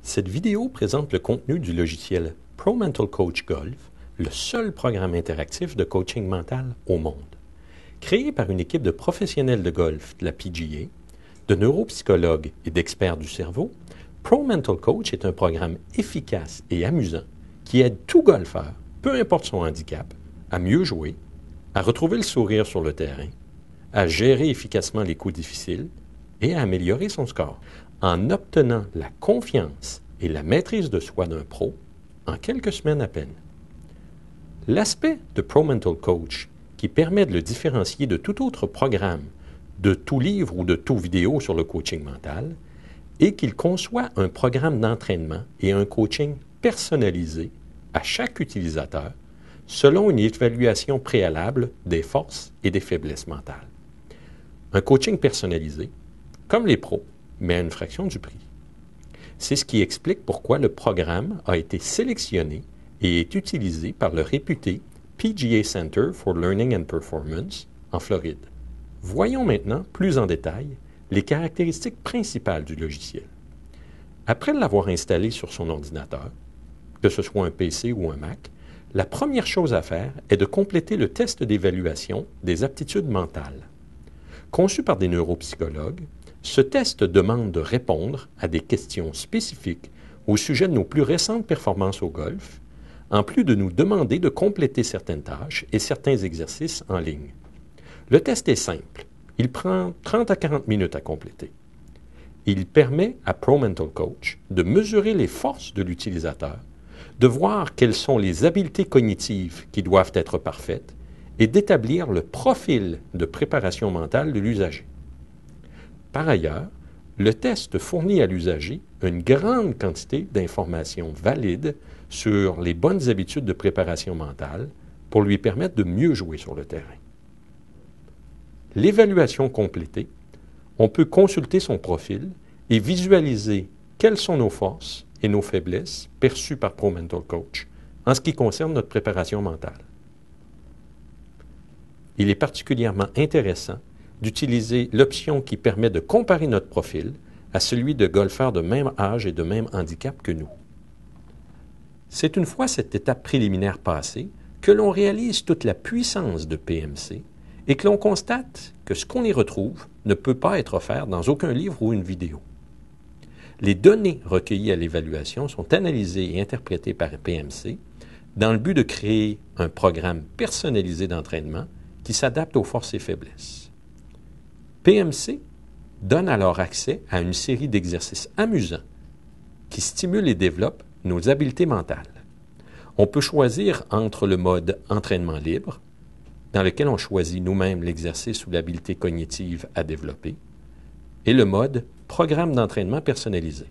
Cette vidéo présente le contenu du logiciel Pro Mental Coach Golf, le seul programme interactif de coaching mental au monde. Créé par une équipe de professionnels de golf de la PGA, de neuropsychologues et d'experts du cerveau, Pro Mental Coach est un programme efficace et amusant qui aide tout golfeur, peu importe son handicap, à mieux jouer, à retrouver le sourire sur le terrain, à gérer efficacement les coups difficiles et à améliorer son score en obtenant la confiance et la maîtrise de soi d'un pro en quelques semaines à peine. L'aspect de Pro Mental Coach qui permet de le différencier de tout autre programme, de tout livre ou de tout vidéo sur le coaching mental, est qu'il conçoit un programme d'entraînement et un coaching personnalisé à chaque utilisateur selon une évaluation préalable des forces et des faiblesses mentales. Un coaching personnalisé, comme les pros, mais à une fraction du prix. C'est ce qui explique pourquoi le programme a été sélectionné et est utilisé par le réputé PGA Center for Learning and Performance en Floride. Voyons maintenant plus en détail les caractéristiques principales du logiciel. Après l'avoir installé sur son ordinateur, que ce soit un PC ou un Mac, la première chose à faire est de compléter le test d'évaluation des aptitudes mentales. Conçu par des neuropsychologues, ce test demande de répondre à des questions spécifiques au sujet de nos plus récentes performances au golf, en plus de nous demander de compléter certaines tâches et certains exercices en ligne. Le test est simple. Il prend 30 à 40 minutes à compléter. Il permet à Pro Mental Coach de mesurer les forces de l'utilisateur, de voir quelles sont les habiletés cognitives qui doivent être parfaites et d'établir le profil de préparation mentale de l'usager. Par ailleurs, le test fournit à l'usager une grande quantité d'informations valides sur les bonnes habitudes de préparation mentale pour lui permettre de mieux jouer sur le terrain. L'évaluation complétée, on peut consulter son profil et visualiser quelles sont nos forces et nos faiblesses perçues par Pro Mental Coach en ce qui concerne notre préparation mentale. Il est particulièrement intéressant d'utiliser l'option qui permet de comparer notre profil à celui de golfeurs de même âge et de même handicap que nous. C'est une fois cette étape préliminaire passée que l'on réalise toute la puissance de PMC et que l'on constate que ce qu'on y retrouve ne peut pas être offert dans aucun livre ou une vidéo. Les données recueillies à l'évaluation sont analysées et interprétées par PMC dans le but de créer un programme personnalisé d'entraînement qui s'adapte aux forces et faiblesses. PMC donne alors accès à une série d'exercices amusants qui stimulent et développent nos habiletés mentales. On peut choisir entre le mode entraînement libre, dans lequel on choisit nous-mêmes l'exercice ou l'habileté cognitive à développer, et le mode programme d'entraînement personnalisé.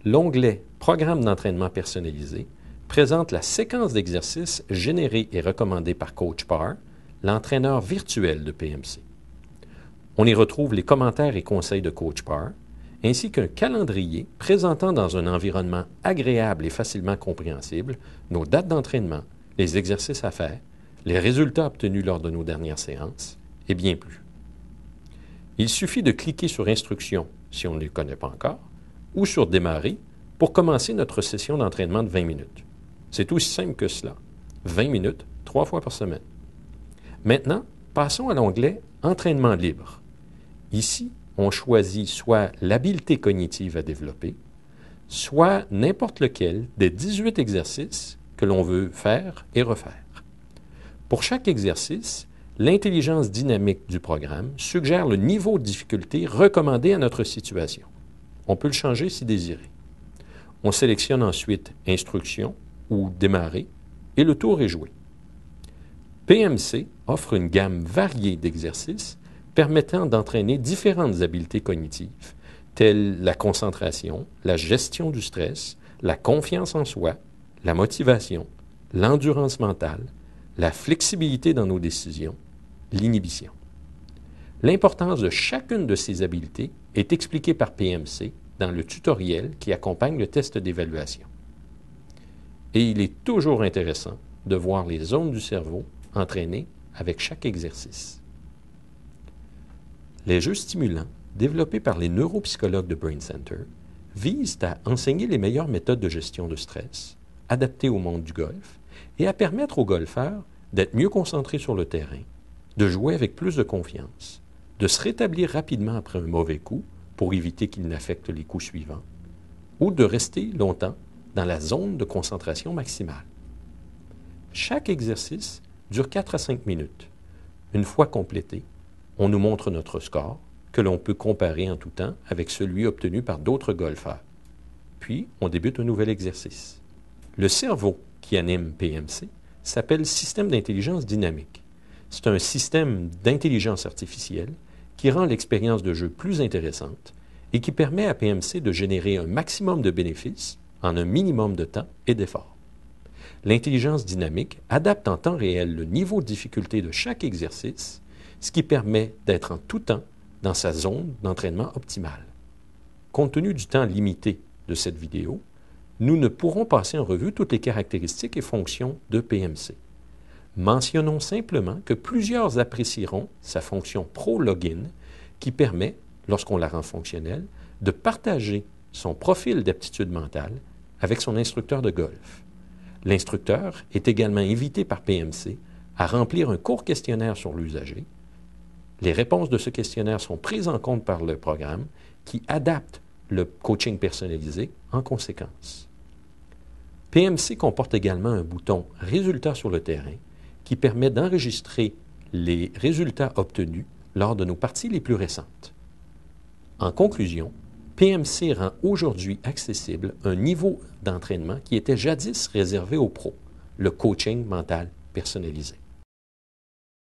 L'onglet Programme d'entraînement personnalisé présente la séquence d'exercices générés et recommandés par Coach Parr, l'entraîneur virtuel de PMC. On y retrouve les commentaires et conseils de Coach Parr, ainsi qu'un calendrier présentant dans un environnement agréable et facilement compréhensible nos dates d'entraînement, les exercices à faire, les résultats obtenus lors de nos dernières séances, et bien plus. Il suffit de cliquer sur « Instructions » si on ne les connaît pas encore, ou sur « Démarrer » pour commencer notre session d'entraînement de 20 minutes. C'est aussi simple que cela. 20 minutes, 3 fois par semaine. Maintenant, passons à l'onglet « Entraînement libre ». Ici, on choisit soit l'habileté cognitive à développer, soit n'importe lequel des 18 exercices que l'on veut faire et refaire. Pour chaque exercice, l'intelligence dynamique du programme suggère le niveau de difficulté recommandé à notre situation. On peut le changer si désiré. On sélectionne ensuite « Instruction » ou « Démarrer » et le tour est joué. PMC offre une gamme variée d'exercices permettant d'entraîner différentes habiletés cognitives, telles la concentration, la gestion du stress, la confiance en soi, la motivation, l'endurance mentale, la flexibilité dans nos décisions, l'inhibition. L'importance de chacune de ces habiletés est expliquée par PMC dans le tutoriel qui accompagne le test d'évaluation. Et il est toujours intéressant de voir les zones du cerveau entraînées avec chaque exercice. Les jeux stimulants, développés par les neuropsychologues de Brain Center, visent à enseigner les meilleures méthodes de gestion de stress, adaptées au monde du golf, et à permettre aux golfeurs d'être mieux concentrés sur le terrain, de jouer avec plus de confiance, de se rétablir rapidement après un mauvais coup pour éviter qu'il n'affecte les coups suivants, ou de rester longtemps dans la zone de concentration maximale. Chaque exercice dure 4 à 5 minutes. Une fois complété, on nous montre notre score, que l'on peut comparer en tout temps avec celui obtenu par d'autres golfeurs. Puis, on débute un nouvel exercice. Le cerveau qui anime PMC s'appelle système d'intelligence dynamique. C'est un système d'intelligence artificielle qui rend l'expérience de jeu plus intéressante et qui permet à PMC de générer un maximum de bénéfices en un minimum de temps et d'effort. L'intelligence dynamique adapte en temps réel le niveau de difficulté de chaque exercice, ce qui permet d'être en tout temps dans sa zone d'entraînement optimale. Compte tenu du temps limité de cette vidéo, nous ne pourrons passer en revue toutes les caractéristiques et fonctions de PMC. Mentionnons simplement que plusieurs apprécieront sa fonction Pro Login qui permet, lorsqu'on la rend fonctionnelle, de partager son profil d'aptitude mentale avec son instructeur de golf. L'instructeur est également invité par PMC à remplir un court questionnaire sur l'usager. Les réponses de ce questionnaire sont prises en compte par le programme qui adapte le coaching personnalisé en conséquence. PMC comporte également un bouton « Résultats sur le terrain » qui permet d'enregistrer les résultats obtenus lors de nos parties les plus récentes. En conclusion, PMC rend aujourd'hui accessible un niveau d'entraînement qui était jadis réservé aux pros, le coaching mental personnalisé.